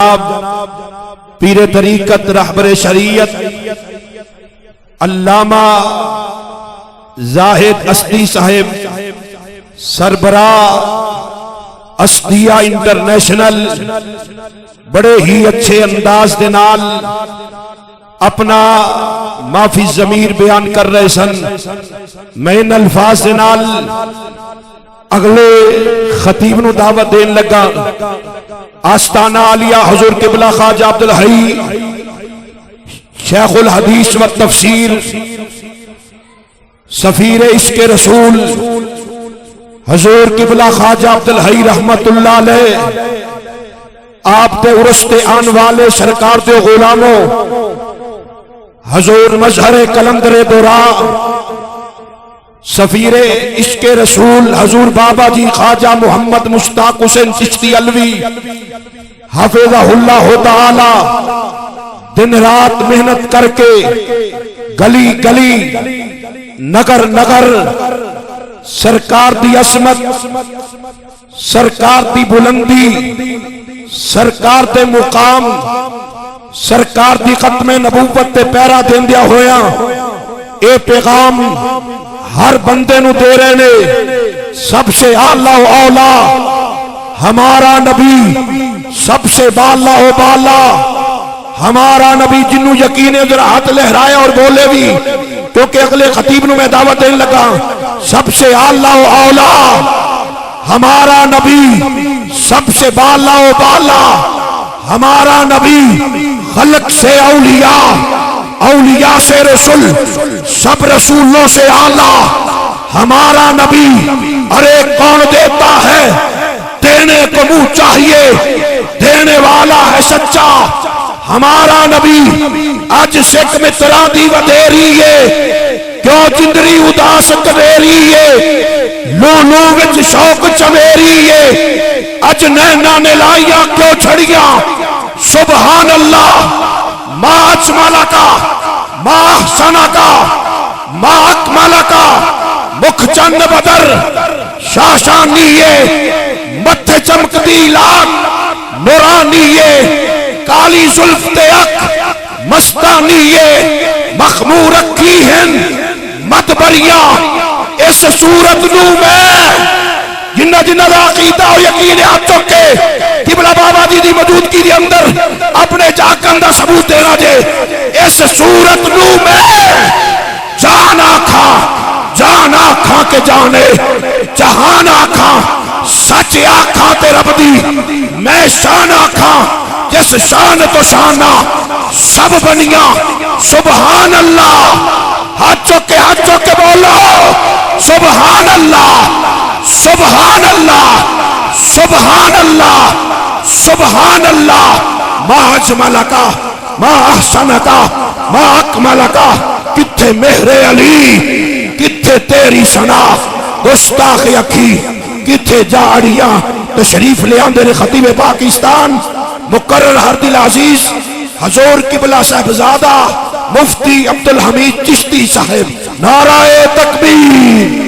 جناب پیر طریقت رہبر شریعت علامہ زاہد اسدی صاحب سربراہ اسدیہ انٹرنیشنل بڑے ہی اچھے انداز دے نال اپنا معافی ضمیر بیان کر رہے سن. میں ان الفاظ دے نال اگلے خطیب نو دعوت دین لگا. آستانہ عالیہ حضور قبلہ خواجہ عبدالحی شیخ الحدیث و تفسیر سفیر عشق رسول حضور قبلہ خواجہ عبدالحی رحمت اللہ علیہ آپ تے ارستے آن والے سرکار دے غلاموں حضور مظہر کلندر دورا سفیر عشق رسول حضور بابا جی خواجہ محمد مشتاق حسین چشتی علوی حافظہ اللہ تعالی دن رات محنت کر کے گلی گلی نگر نگر سرکار دی عظمت سرکار دی بلندی سرکار دے مقام سرکار دی ختم نبوت تے پیرا دیندیا ہویا اے پیغام ہر بندے نو دے رہے نے. سب سے اعلیٰ و اولا ہمارا نبی سب سے بالا و بالا ہمارا نبی جنو یقین ذرا ہاتھ لہرائے اور بولے بھی کیونکہ اگلے خطیب نو میں دعوت دینے لگا. سب سے اعلیٰ و اولا ہمارا نبی سب سے بالا و بالا ہمارا نبی خلق سے اولیاء اولیاء سے رسول سب رسولوں سے اعلیٰ ہمارا نبی. ارے کون دیتا ہے دینے کو منہ چاہیے دینے والا ہے سچا ہمارا نبی. اج سکھ مترا دی ودیری ہے کیوں جندری اداس کبیری ہے لو لو وچ شوق چمیری ہے اج نینا نے لائیا کیوں چھڑیاں. سبحان اللہ ما اجمل کا ما احسن کا ما اکمل کا مکھ چند بدر شاشانی متھے چمکتی لاکھ نورانی کالی زلف تے اک مستانی مخمور رکھی ہیں مدبریاں اس صورت نو میں جنہ جنہ دا عقیدہ و یقین ہاتھ چکے قبلہ بابا جی دی موجودگی دی اندر اپنے جاکن دا ثبوت دینا جے اس صورت نو میں جان آکھاں کے جانے جہان آکھاں سچ آکھاں تے رب دی میں شان آکھاں جس شان تو شانہ سب بنیاں. سبحان اللہ ہاتھ چکے بولو سبحان اللہ سبحان اللہ سبحان اللہ سبحان اللہ. ما اجمل کا ما احسن کا ما اکمل کا کتھے مہر علی کتھے تیری ثنا گستاخ اکھی کتھے جاڑیاں. تشریف لے آندے نے خطیب پاکستان مقرر ہردل عزیز حضور قبلہ صاحبزادہ مفتی عبدالحمید چشتی صاحب. نعرہ تکبیر